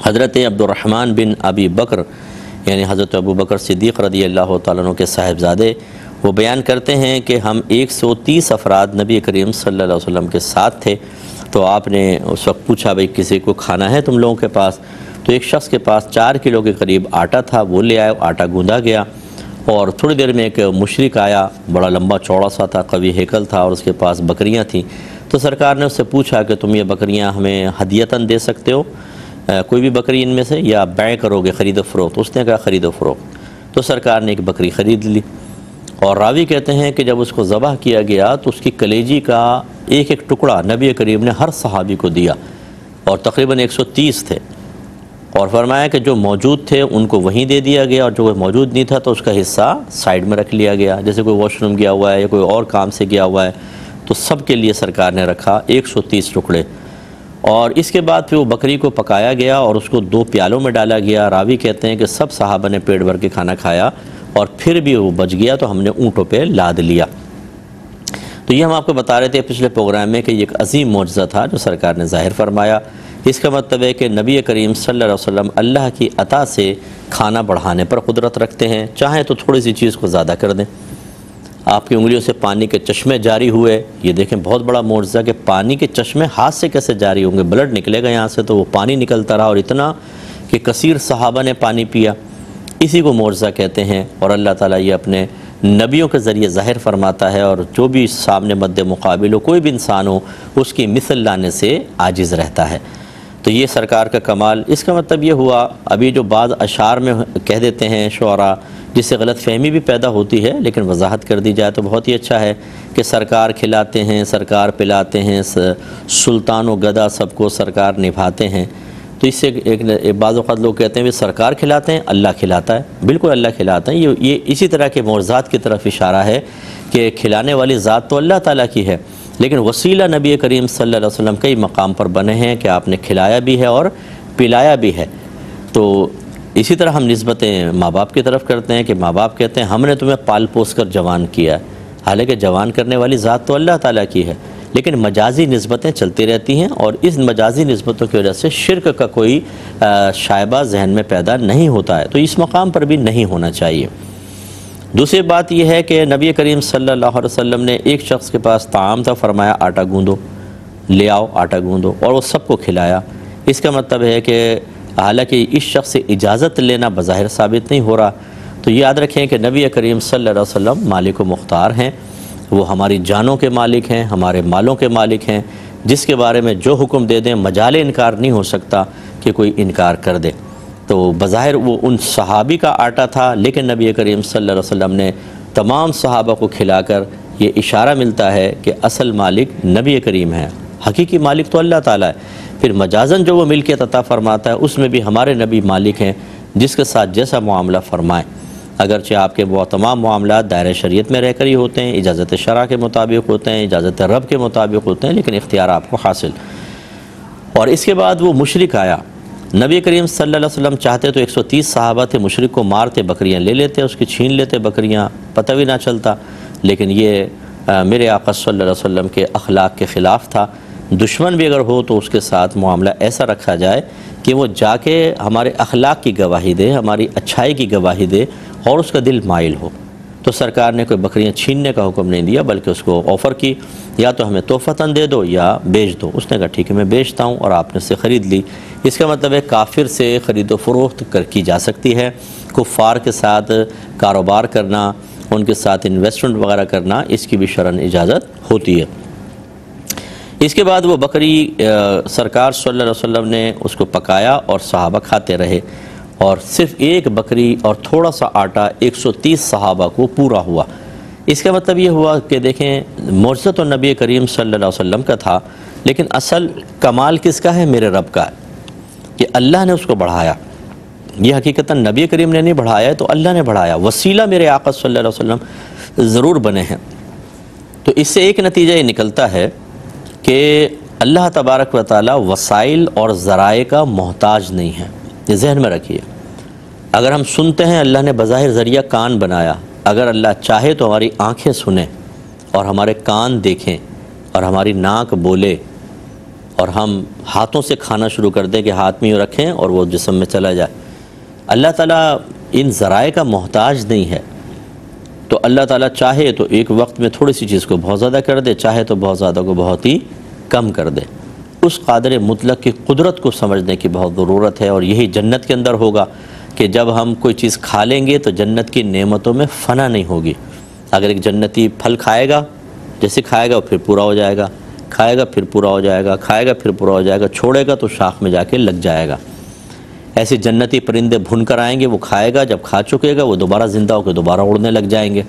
حضرت عبد الرحمن بن ابی بکر یعنی حضرت ابو بکر صدیق رضی اللہ تعالیٰ عنہ کے صاحبزادے وہ بیان کرتے ہیں کہ ہم 130 افراد نبی کریم صلی اللہ علیہ وسلم کے ساتھ تھے۔ تو آپ نے اس وقت پوچھا بھئی کسی کو کھانا ہے تم لوگوں کے پاس؟ تو ایک شخص کے پاس 4 کلو کے قریب آٹا تھا، وہ لے آئے، آٹا گوندا گیا، اور تھوڑی دیر میں ایک مشرک آیا، بڑا لمبا چوڑا سا تھا، قوی ہیکل تھا، اور اس کے پاس بکریاں تھیں۔ تو سرکار نے اس سے پوچھا کہ تم یہ بکریاں ہمیں ہدیتاً دے سکتے ہو، کوئی بھی بکری ان میں سے، یا بیع کرو گے، خرید و فروخت؟ اس نے کہا خرید و فروخت۔ تو سرکار نے ایک بکری خرید لی، اور راوی کہتے ہیں کہ جب اس کو ذبح کیا گیا تو اس کی کلیجی کا ایک ایک ٹکڑا نبی کریم نے ہر صحابی کو دیا، اور تقریباً 130 تھے، اور فرمایا کہ جو موجود تھے ان کو وہیں دے دیا گیا، اور جو کوئی موجود نہیں تھا تو اس کا حصہ سائیڈ میں رکھ لیا گیا، جیسے کوئی واش روم گیا ہوا ہے یا کوئی اور کام سے گیا ہوا ہے، تو سب کے لیے سرکار نے رکھا 130 ٹکڑے۔ اور اس کے بعد پھر وہ بکری کو پکایا گیا اور اس کو 2 پیالوں میں ڈالا گیا۔ راوی کہتے ہیں کہ سب صحابہ نے پیٹ بھر کے کھانا کھایا، اور پھر بھی وہ بچ گیا تو ہم نے اونٹوں پہ لاد لیا۔ تو یہ ہم آپ کو بتا رہے تھے پچھلے پروگرام میں کہ یہ ایک عظیم معجزہ تھا جو سرکار نے ظاہر فرمایا۔ اس کا مطلب ہے کہ نبی کریم صلی اللہ علیہ وسلم اللہ کی عطا سے کھانا بڑھانے پر قدرت رکھتے ہیں، چاہیں تو تھوڑی سی چیز کو زیادہ کر دیں۔ آپ کی انگلیوں سے پانی کے چشمے جاری ہوئے، یہ دیکھیں بہت بڑا معجزہ کہ پانی کے چشمے ہاتھ سے کیسے جاری ہوں گے، بلڈ نکلے گا یہاں سے تو وہ پانی نکلتا رہا، اور اتنا کہ کثیر صحابہ نے پانی پیا، اسی کو معجزہ کہتے ہیں۔ اور اللہ تعالیٰ یہ اپنے نبیوں کے ذریعے ظاہر فرماتا ہے، اور جو بھی سامنے مد مقابل ہو، کوئی بھی انسان ہو، اس کی مثل لانے سے عاجز رہتا ہے۔ تو یہ سرکار کا کمال۔ اس کا مطلب یہ ہوا، ابھی جو بعض اشعار میں کہہ دیتے ہیں شعراء، جس سے غلط فہمی بھی پیدا ہوتی ہے، لیکن وضاحت کر دی جائے تو بہت ہی اچھا ہے کہ سرکار کھلاتے ہیں، سرکار پلاتے ہیں، سلطان و گدا سب کو سرکار نبھاتے ہیں۔ تو اس سے ایک بعض اوقات لوگ کہتے ہیں کہ سرکار کھلاتے ہیں، اللہ کھلاتا ہے۔ بالکل اللہ کھلاتا ہے، یہ اسی طرح کے معجزات کی طرف اشارہ ہے کہ کھلانے والی ذات تو اللہ تعالیٰ کی ہے، لیکن وسیلہ نبی کریم صلی اللہ علیہ وسلم کئی مقام پر بنے ہیں کہ آپ نے کھلایا بھی ہے اور پلایا بھی ہے۔ تو اسی طرح ہم نسبتیں ماں باپ کی طرف کرتے ہیں کہ ماں باپ کہتے ہیں ہم نے تمہیں پال پوس کر جوان کیا ہے، حالانکہ جوان کرنے والی ذات تو اللہ تعالیٰ کی ہے، لیکن مجازی نسبتیں چلتی رہتی ہیں، اور اس مجازی نسبتوں کی وجہ سے شرک کا کوئی شائبہ ذہن میں پیدا نہیں ہوتا ہے، تو اس مقام پر بھی نہیں ہونا چاہیے۔ دوسری بات یہ ہے کہ نبی کریم صلی اللہ علیہ وسلم نے ایک شخص کے پاس طعام تھا، فرمایا آٹا گوندو، لے آؤ آٹا گوندو، اور وہ سب کو کھلایا۔ اس کا مطلب ہے کہ حالانکہ اس شخص سے اجازت لینا بظاہر ثابت نہیں ہو رہا، تو یاد رکھیں کہ نبی کریم صلی اللہ علیہ وسلم مالک و مختار ہیں، وہ ہماری جانوں کے مالک ہیں، ہمارے مالوں کے مالک ہیں، جس کے بارے میں جو حکم دے دیں مجال انکار نہیں ہو سکتا کہ کوئی انکار کر دے۔ تو بظاہر وہ ان صحابی کا آٹا تھا، لیکن نبی کریم صلی اللہ علیہ وسلم نے تمام صحابہ کو کھلا کر یہ اشارہ ملتا ہے کہ اصل مالک نبی کریم ہے، حقیقی مالک تو اللہ تعالیٰ ہے۔ پھر مجازن جو وہ ملکیت عطا فرماتا ہے اس میں بھی ہمارے نبی مالک ہیں، جس کے ساتھ جیسا معاملہ فرمائیں، اگرچہ آپ کے وہ تمام معاملات دائرۂ شریعت میں رہ کر ہی ہوتے ہیں، اجازت شرع کے مطابق ہوتے ہیں، اجازت رب کے مطابق ہوتے ہیں، لیکن اختیار آپ کو حاصل۔ اور اس کے بعد وہ مشرک آیا، نبی کریم صلی اللہ علیہ وسلم چاہتے تو 130 صحابہ تھے، مشرک کو مارتے، بکریاں لے لیتے، اس کی چھین لیتے بکریاں، پتہ بھی نہ چلتا، لیکن یہ میرے آقا صلی اللہ علیہ وسلم کے اخلاق کے خلاف تھا۔ دشمن بھی اگر ہو تو اس کے ساتھ معاملہ ایسا رکھا جائے کہ وہ جا کے ہمارے اخلاق کی گواہی دے، ہماری اچھائی کی گواہی دے، اور اس کا دل مائل ہو۔ تو سرکار نے کوئی بکریاں چھیننے کا حکم نہیں دیا، بلکہ اس کو آفر کی، یا تو ہمیں تحفتاً دے دو یا بیچ دو۔ اس نے کہا ٹھیک ہے میں بیچتا ہوں، اور آپ نے سے خرید لی۔ اس کا مطلب ہے کافر سے خرید و فروخت کی جا سکتی ہے، کفار کے ساتھ کاروبار کرنا، ان کے ساتھ انویسٹمنٹ وغیرہ کرنا، اس کی بھی شرعاً اجازت ہوتی ہے۔ اس کے بعد وہ بکری سرکار صلی اللہ علیہ وسلم نے اس کو پکایا اور صحابہ کھاتے رہے، اور صرف ایک بکری اور تھوڑا سا آٹا 130 صحابہ کو پورا ہوا۔ اس کا مطلب یہ ہوا کہ دیکھیں معجزہ تو نبی کریم صلی اللہ علیہ وسلم کا تھا، لیکن اصل کمال کس کا ہے؟ میرے رب کا ہے کہ اللہ نے اس کو بڑھایا۔ یہ حقیقتاً نبی کریم نے نہیں بڑھایا ہے، تو اللہ نے بڑھایا، وسیلہ میرے آقا صلی اللہ علیہ وسلم ضرور بنے ہیں۔ تو اس سے ایک نتیجہ یہ نکلتا ہے کہ اللہ تبارک و تعالی وسائل اور ذرائع کا محتاج نہیں ہے، یہ ذہن میں رکھیے۔ اگر ہم سنتے ہیں، اللہ نے بظاہر ذریعہ کان بنایا، اگر اللہ چاہے تو ہماری آنکھیں سنیں اور ہمارے کان دیکھیں اور ہماری ناک بولے اور ہم ہاتھوں سے کھانا شروع کر دیں کہ ہاتھ میں رکھیں اور وہ جسم میں چلا جائے۔ اللہ تعالیٰ ان ذرائع کا محتاج نہیں ہے، تو اللہ تعالیٰ چاہے تو ایک وقت میں تھوڑی سی چیز کو بہت زیادہ کر دے، چاہے تو بہت زیادہ کو بہت ہی کم کر دے۔ اس قادر مطلق کی قدرت کو سمجھنے کی بہت ضرورت ہے، اور یہی جنت کے اندر ہوگا کہ جب ہم کوئی چیز کھا لیں گے تو جنت کی نعمتوں میں فنا نہیں ہوگی۔ اگر ایک جنتی پھل کھائے گا، جیسے کھائے گا پھر پورا ہو جائے گا، کھائے گا پھر پورا ہو جائے گا، کھائے گا پھر پورا ہو جائے گا، چھوڑے گا تو شاخ میں جا کے لگ جائے گا۔ ایسے جنتی پرندے بھن کر آئیں گے، وہ کھائے گا، جب کھا چکے گا وہ دوبارہ زندہ ہو کے دوبارہ اڑنے لگ جائیں گے۔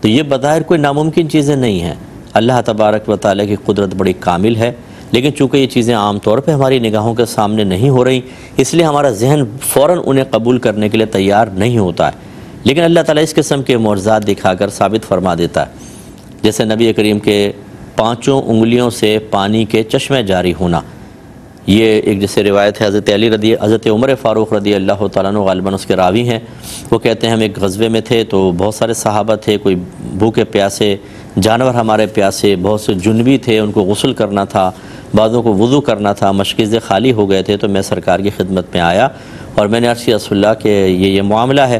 تو یہ بظاہر کوئی ناممکن چیزیں نہیں ہیں، اللہ تبارک و تعالیٰ کی قدرت بڑی کامل ہے، لیکن چونکہ یہ چیزیں عام طور پہ ہماری نگاہوں کے سامنے نہیں ہو رہی، اس لیے ہمارا ذہن فوراً انہیں قبول کرنے کے لیے تیار نہیں ہوتا ہے۔ لیکن اللہ تعالیٰ اس قسم کے معجزات دکھا کر ثابت فرما دیتا ہے، جیسے نبی کریم کے 5 انگلیوں سے پانی کے چشمے جاری ہونا۔ یہ ایک جیسے روایت ہے حضرت عمر فاروق رضی اللہ تعالیٰ عنہ غالباً اس کے راوی ہیں، وہ کہتے ہیں ہم ایک غزوے میں تھے تو بہت سارے صحابہ تھے، کوئی بھوکے پیاسے، جانور ہمارے پیاسے، بہت سے جنبی تھے، ان کو غسل کرنا تھا، بعضوں کو وضو کرنا تھا، مشکیزیں خالی ہو گئے تھے، تو میں سرکار کی خدمت میں آیا اور میں نے عرض کیا رسول اللہ کہ یہ معاملہ ہے،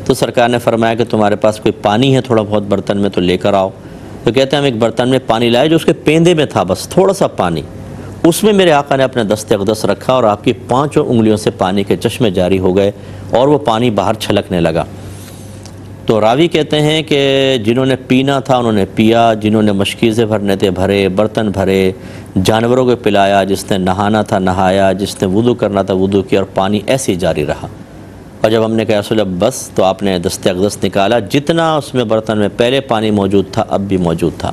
تو سرکار نے فرمایا کہ تمہارے پاس کوئی پانی ہے تھوڑا بہت برتن میں تو لے کر آؤ۔ تو کہتے ہیں ہم ایک برتن میں پانی لائے جو اس کے پیندے میں تھا، بس تھوڑا سا پانی، اس میں میرے آقا نے اپنے دست اقدس رکھا اور آپ کی 5 انگلیوں سے پانی کے چشمے جاری ہو گئے اور وہ پانی باہر چھلکنے لگا۔ تو راوی کہتے ہیں کہ جنہوں نے پینا تھا انہوں نے پیا، جنہوں نے مشکیزیں بھرنے تھے بھرے، برتن بھرے، جانوروں کو پلایا، جس نے نہانا تھا نہایا، جس نے وضو کرنا تھا وضو کیا، اور پانی ایسے ہی جاری رہا۔ اور جب ہم نے کہا رسول اللہ بس، تو آپ نے دست اقدس نکالا، جتنا اس میں برتن میں پہلے پانی موجود تھا اب بھی موجود تھا۔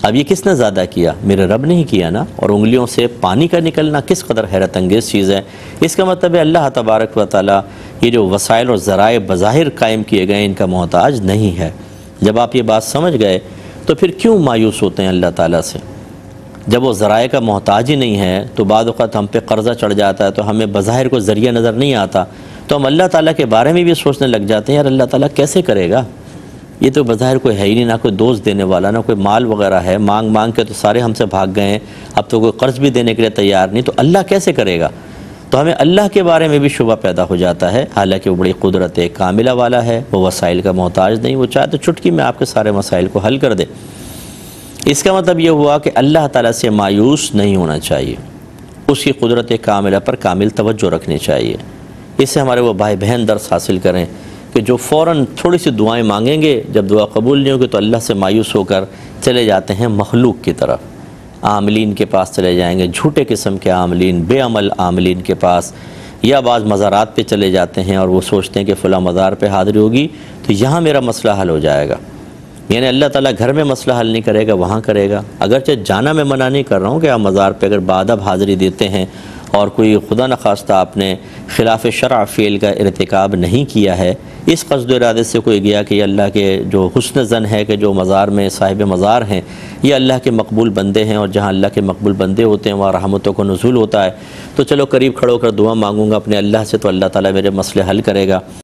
اب یہ کس نے زیادہ کیا؟ میرے رب نے ہی کیا نا، اور انگلیوں سے پانی کا نکلنا کس قدر حیرت انگیز چیز ہے۔ اس کا مطلب ہے اللہ تبارک و تعالیٰ یہ جو وسائل اور ذرائع بظاہر قائم کیے گئے ان کا محتاج نہیں ہے۔ جب آپ یہ بات سمجھ گئے تو پھر کیوں مایوس ہوتے ہیں اللہ تعالیٰ سے؟ جب وہ ذرائع کا محتاج ہی نہیں ہے تو بعض اوقات ہم پہ قرضہ چڑھ جاتا ہے تو ہمیں بظاہر کوئی ذریعہ نظر نہیں آتا، تو ہم اللہ تعالیٰ کے بارے میں بھی سوچنے لگ جاتے ہیں یار اللہ تعالیٰ کیسے کرے گا، یہ تو بظاہر کوئی ہے ہی نہیں، نہ کوئی دوست دینے والا، نہ کوئی مال وغیرہ ہے، مانگ مانگ کے تو سارے ہم سے بھاگ گئے ہیں، اب تو کوئی قرض بھی دینے کے لیے تیار نہیں، تو اللہ کیسے کرے گا؟ تو ہمیں اللہ کے بارے میں بھی شبہ پیدا ہو جاتا ہے، حالانکہ وہ بڑی قدرت کاملہ والا ہے، وہ وسائل کا محتاج نہیں، وہ چاہے تو چٹکی میں آپ کے سارے مسائل کو حل کر دے۔ اس کا مطلب یہ ہوا کہ اللہ تعالیٰ سے مایوس نہیں ہونا چاہیے، اس کی قدرت کاملہ پر کامل توجہ رکھنی چاہیے۔ اس سے ہمارے وہ بھائی بہن درس حاصل کریں کہ جو فوراً تھوڑی سی دعائیں مانگیں گے، جب دعا قبول نہیں ہوگی تو اللہ سے مایوس ہو کر چلے جاتے ہیں مخلوق کی طرف، عاملین کے پاس چلے جائیں گے، جھوٹے قسم کے عاملین، بے عمل عاملین کے پاس، یا بعض مزارات پہ چلے جاتے ہیں اور وہ سوچتے ہیں کہ فلاں مزار پہ حاضری ہوگی تو یہاں میرا مسئلہ حل ہو جائے گا۔ یعنی اللہ تعالیٰ گھر میں مسئلہ حل نہیں کرے گا، وہاں کرے گا۔ اگرچہ جانا میں منع نہیں کر رہا ہوں کہ آپ مزار پہ اگر بادب حاضری دیتے ہیں اور کوئی خدا نخواستہ آپ نے خلاف شرع فعل کا ارتکاب نہیں کیا ہے، اس قصد و ارادے سے کوئی گیا کہ یہ اللہ کے جو حسن ظن ہے کہ جو مزار میں صاحب مزار ہیں یہ اللہ کے مقبول بندے ہیں، اور جہاں اللہ کے مقبول بندے ہوتے ہیں وہاں رحمتوں کو نزول ہوتا ہے، تو چلو قریب کھڑو کر دعا مانگوں گا اپنے اللہ سے تو اللہ تعالیٰ میرے مسئلے حل کرے گا۔